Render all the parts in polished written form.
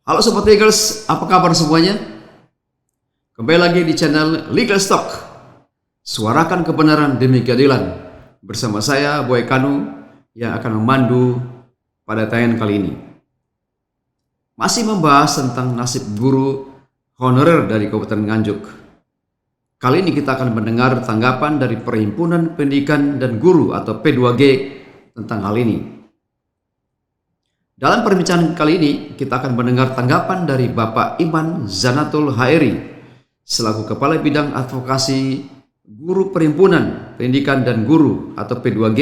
Halo Sobat Legalers, apa kabar semuanya? Kembali lagi di channel Legal Talk. Suarakan kebenaran demi keadilan. Bersama saya Boy Kanu yang akan memandu pada tayangan kali ini. Masih membahas tentang nasib guru honorer dari Kabupaten Nganjuk. Kali ini kita akan mendengar tanggapan dari Perhimpunan Pendidikan dan Guru atau P2G tentang hal ini. Dalam perbincangan kali ini, kita akan mendengar tanggapan dari Bapak Iman Zanatul Hairi, selaku Kepala Bidang Advokasi Guru Perhimpunan Pendidikan dan Guru atau P2G.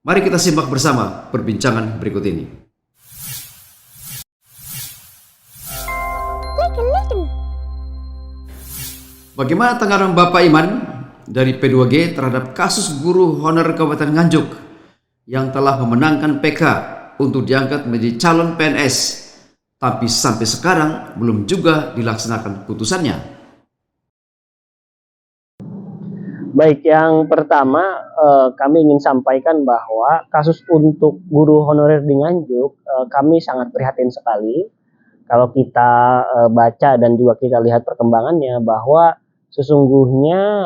Mari kita simak bersama perbincangan berikut ini. Bagaimana tanggapan Bapak Iman dari P2G terhadap kasus guru honorer Kabupaten Nganjuk yang telah memenangkan PK untuk diangkat menjadi calon PNS, tapi sampai sekarang belum juga dilaksanakan putusannya? Baik, yang pertama kami ingin sampaikan bahwa kasus untuk guru honorer di Nganjuk kami sangat prihatin sekali. Kalau kita baca dan juga kita lihat perkembangannya bahwa sesungguhnya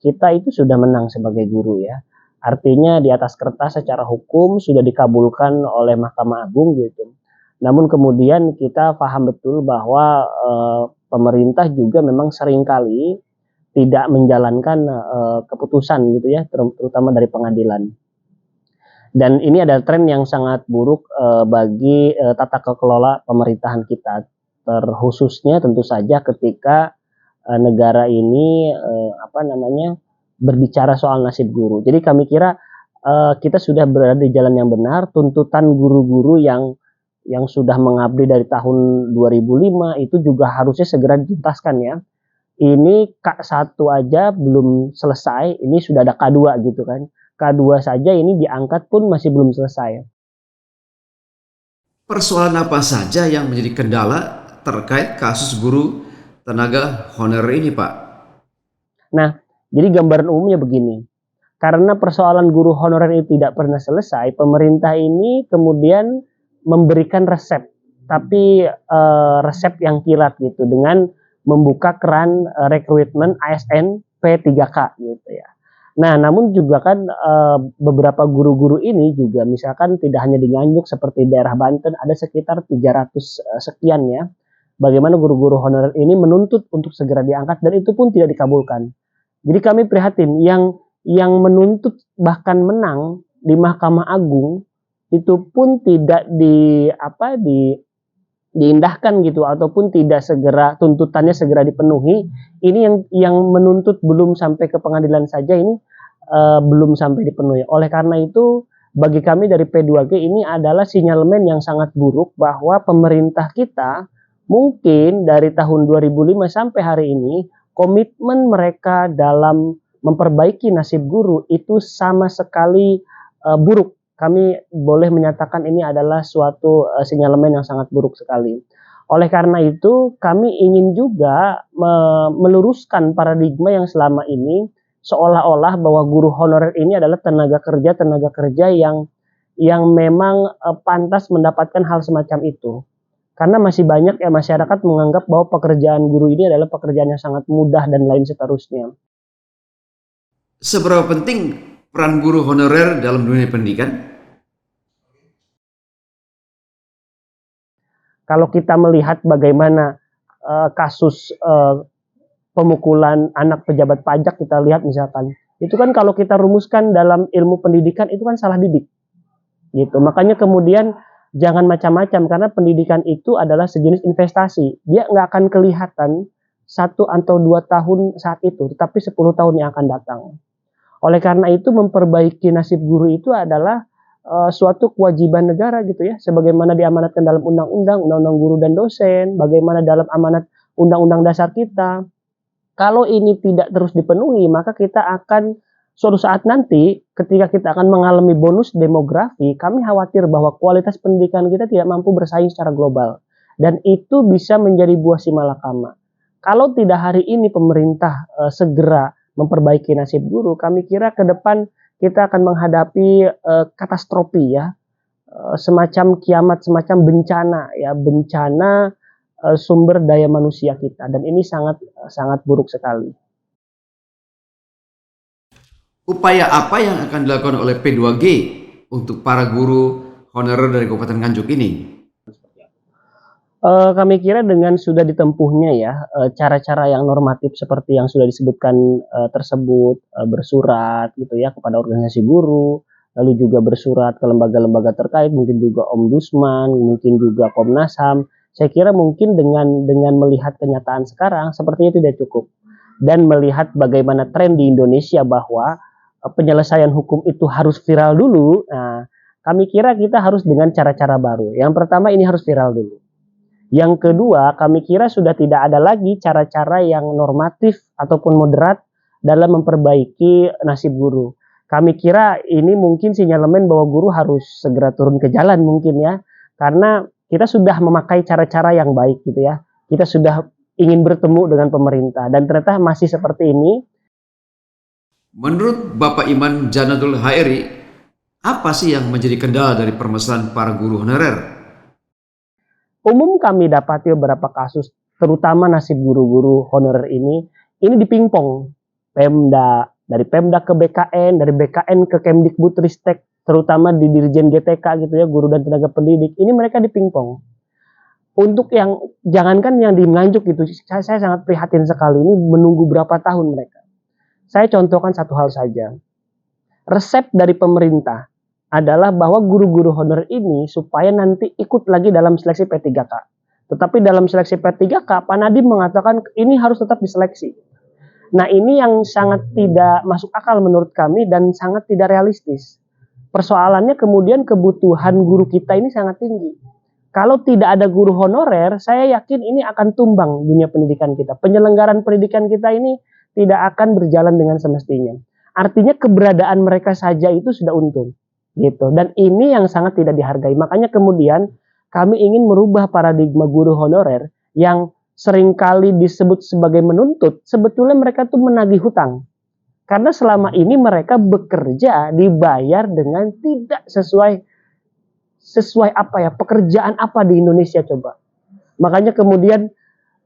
kita itu sudah menang sebagai guru ya. Artinya di atas kertas secara hukum sudah dikabulkan oleh Mahkamah Agung gitu. Namun kemudian kita paham betul bahwa pemerintah juga memang seringkali tidak menjalankan keputusan gitu ya, terutama dari pengadilan. Dan ini adalah tren yang sangat buruk bagi tata kelola pemerintahan kita, terkhususnya tentu saja ketika negara ini berbicara soal nasib guru. Jadi kami kira kita sudah berada di jalan yang benar. Tuntutan guru-guru yang sudah mengabdi dari tahun 2005 itu juga harusnya segera dituntaskan ya. Ini K1 aja belum selesai, ini sudah ada K2 gitu kan. K2 saja ini diangkat pun masih belum selesai. Persoalan apa saja yang menjadi kendala terkait kasus guru tenaga honorer ini, Pak? Nah, jadi gambaran umumnya begini, karena persoalan guru honorer itu tidak pernah selesai, pemerintah ini kemudian memberikan resep, tapi resep yang kilat gitu, dengan membuka keran rekrutmen ASN P3K gitu ya. Nah, namun juga kan beberapa guru-guru ini juga misalkan tidak hanya di Nganjuk, seperti daerah Banten ada sekitar 300 sekian ya. Bagaimana guru-guru honorer ini menuntut untuk segera diangkat dan itu pun tidak dikabulkan. Jadi kami prihatin yang menuntut bahkan menang di Mahkamah Agung itu pun tidak diindahkan gitu, ataupun tidak segera tuntutannya segera dipenuhi. Ini yang menuntut belum sampai ke pengadilan saja ini belum sampai dipenuhi. Oleh karena itu bagi kami dari P2G ini adalah sinyalemen yang sangat buruk bahwa pemerintah kita mungkin dari tahun 2005 sampai hari ini komitmen mereka dalam memperbaiki nasib guru itu sama sekali buruk. Kami boleh menyatakan ini adalah suatu sinyalemen yang sangat buruk sekali. Oleh karena itu kami ingin juga meluruskan paradigma yang selama ini seolah-olah bahwa guru honorer ini adalah tenaga kerja yang memang pantas mendapatkan hal semacam itu. Karena masih banyak ya masyarakat menganggap bahwa pekerjaan guru ini adalah pekerjaan yang sangat mudah dan lain seterusnya. Seberapa penting peran guru honorer dalam dunia pendidikan? Kalau kita melihat bagaimana kasus pemukulan anak pejabat pajak, kita lihat misalkan, itu kan kalau kita rumuskan dalam ilmu pendidikan itu kan salah didik. Gitu. Makanya kemudian jangan macam-macam, karena pendidikan itu adalah sejenis investasi. Dia nggak akan kelihatan 1 atau 2 tahun saat itu, tetapi 10 tahun yang akan datang. Oleh karena itu memperbaiki nasib guru itu adalah suatu kewajiban negara gitu ya, sebagaimana diamanatkan dalam undang-undang guru dan dosen, bagaimana dalam amanat undang-undang dasar kita. Kalau ini tidak terus dipenuhi, maka kita akan suatu saat nanti ketika kita akan mengalami bonus demografi, kami khawatir bahwa kualitas pendidikan kita tidak mampu bersaing secara global. Dan itu bisa menjadi buah simalakama. Kalau tidak hari ini pemerintah segera memperbaiki nasib guru, kami kira ke depan kita akan menghadapi katastrofi ya. semacam kiamat, semacam bencana ya, bencana sumber daya manusia kita, dan ini sangat sangat buruk sekali. Upaya apa yang akan dilakukan oleh P2G untuk para guru honorer dari Kabupaten Nganjuk ini? Kami kira dengan sudah ditempuhnya ya cara-cara yang normatif seperti yang sudah disebutkan tersebut, bersurat gitu ya kepada organisasi guru, lalu juga bersurat ke lembaga-lembaga terkait, mungkin juga Ombudsman, mungkin juga Komnas HAM. Saya kira mungkin dengan melihat kenyataan sekarang sepertinya tidak cukup, dan melihat bagaimana tren di Indonesia bahwa penyelesaian hukum itu harus viral dulu. Nah, kami kira kita harus dengan cara-cara baru. Yang pertama, ini harus viral dulu. Yang kedua, kami kira sudah tidak ada lagi cara-cara yang normatif ataupun moderat dalam memperbaiki nasib guru. Kami kira ini mungkin sinyalemen bahwa guru harus segera turun ke jalan mungkin ya, karena kita sudah memakai cara-cara yang baik gitu ya. Kita sudah ingin bertemu dengan pemerintah, dan ternyata masih seperti ini. Menurut Bapak Iman Janadul HRI, apa sih yang menjadi kendala dari permasalahan para guru honorer? Umum kami dapati beberapa kasus, terutama nasib guru-guru honorer ini dipingpong. Pemda, dari Pemda ke BKN, dari BKN ke Kemdikbudristek, terutama di Dirjen GTK gitu ya, guru dan tenaga pendidik, ini mereka dipingpong. Untuk yang, jangankan yang di Nganjuk gitu, saya sangat prihatin sekali, ini menunggu berapa tahun mereka. Saya contohkan satu hal saja. Resep dari pemerintah adalah bahwa guru-guru honor ini supaya nanti ikut lagi dalam seleksi P3K. Tetapi dalam seleksi P3K, Pak Nadiem mengatakan ini harus tetap diseleksi. Nah, ini yang sangat tidak masuk akal menurut kami dan sangat tidak realistis. Persoalannya kemudian kebutuhan guru kita ini sangat tinggi. Kalau tidak ada guru honorer, saya yakin ini akan tumbang dunia pendidikan kita. Penyelenggaraan pendidikan kita ini tidak akan berjalan dengan semestinya. Artinya keberadaan mereka saja itu sudah untung. Gitu. Dan ini yang sangat tidak dihargai. Makanya kemudian kami ingin merubah paradigma guru honorer yang seringkali disebut sebagai menuntut, sebetulnya mereka tuh menagih hutang. Karena selama ini mereka bekerja dibayar dengan tidak sesuai apa ya, pekerjaan apa di Indonesia coba. Makanya kemudian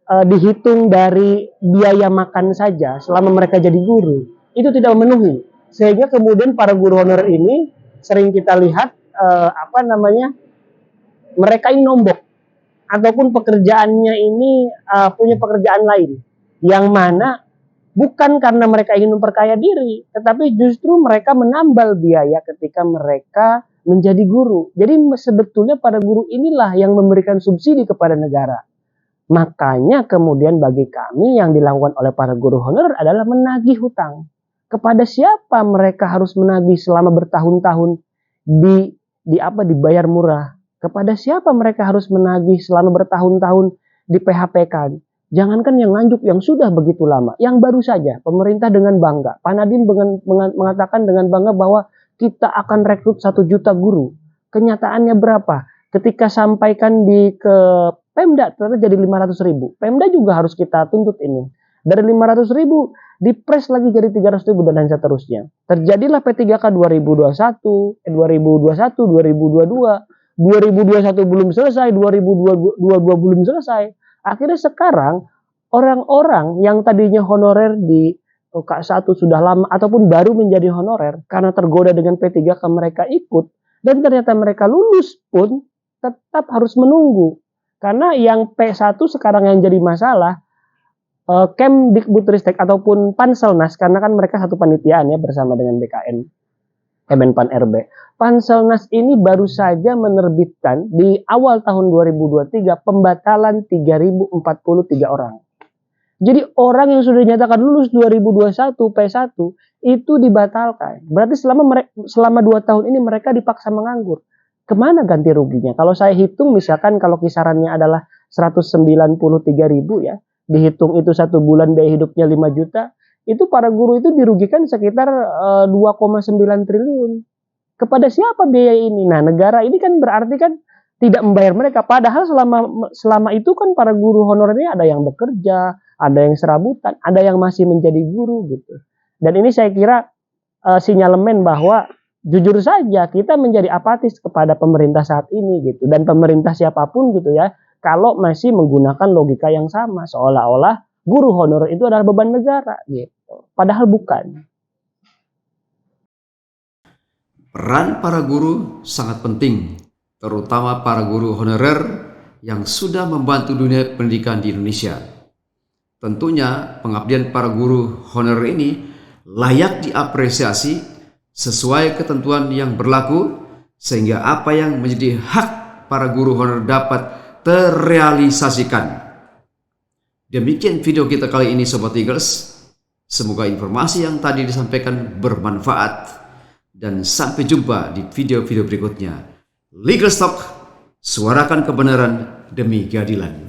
dihitung dari biaya makan saja selama mereka jadi guru, itu tidak memenuhi. Sehingga kemudian para guru honorer ini sering kita lihat mereka ini nombok ataupun pekerjaannya ini punya pekerjaan lain yang mana bukan karena mereka ingin memperkaya diri, tetapi justru mereka menambal biaya ketika mereka menjadi guru. Jadi sebetulnya para guru inilah yang memberikan subsidi kepada negara. Makanya kemudian bagi kami yang dilakukan oleh para guru honorer adalah menagih hutang. Kepada siapa mereka harus menagih selama bertahun-tahun dibayar murah? Kepada siapa mereka harus menagih selama bertahun-tahun di PHP-kan? Jangankan yang Nganjuk yang sudah begitu lama, yang baru saja pemerintah dengan bangga, Pak Nadiem mengatakan dengan bangga bahwa kita akan rekrut 1 juta guru. Kenyataannya berapa? Ketika sampaikan ke Pemda ternyata jadi 500.000. Pemda juga harus kita tuntut ini. Dari 500.000 dipres lagi jadi 300.000 dan seterusnya. Terjadilah P3K 2021, 2022, 2021 belum selesai, 2022 belum selesai. Akhirnya sekarang orang-orang yang tadinya honorer di K1 sudah lama ataupun baru menjadi honorer karena tergoda dengan P3K mereka ikut, dan ternyata mereka lulus pun tetap harus menunggu. Karena yang P1 sekarang yang jadi masalah Kemdikbudristek ataupun Panselnas, karena kan mereka satu panitiaan ya bersama dengan BKN, Kemenpan RB. Panselnas ini baru saja menerbitkan di awal tahun 2023 pembatalan 3.043 orang. Jadi orang yang sudah dinyatakan lulus 2021 P1 itu dibatalkan. Berarti selama 2 tahun ini mereka dipaksa menganggur. Kemana ganti ruginya? Kalau saya hitung misalkan kalau kisarannya adalah 193.000 ya, dihitung itu 1 bulan biaya hidupnya 5 juta, itu para guru itu dirugikan sekitar 2,9 triliun. Kepada siapa biaya ini? Nah, negara ini kan berarti kan tidak membayar mereka. Padahal selama itu kan para guru honorernya ada yang bekerja, ada yang serabutan, ada yang masih menjadi guru gitu. Dan ini saya kira sinyalemen bahwa jujur saja kita menjadi apatis kepada pemerintah saat ini gitu, dan pemerintah siapapun gitu ya, kalau masih menggunakan logika yang sama seolah-olah guru honorer itu adalah beban negara gitu. Padahal bukan. Peran para guru sangat penting, terutama para guru honorer yang sudah membantu dunia pendidikan di Indonesia. Tentunya pengabdian para guru honorer ini layak diapresiasi sesuai ketentuan yang berlaku, sehingga apa yang menjadi hak para guru honorer dapat terrealisasikan. Demikian video kita kali ini Sobat Eagles. Semoga informasi yang tadi disampaikan bermanfaat, dan sampai jumpa di video-video berikutnya. Legal Talk, suarakan kebenaran demi keadilan.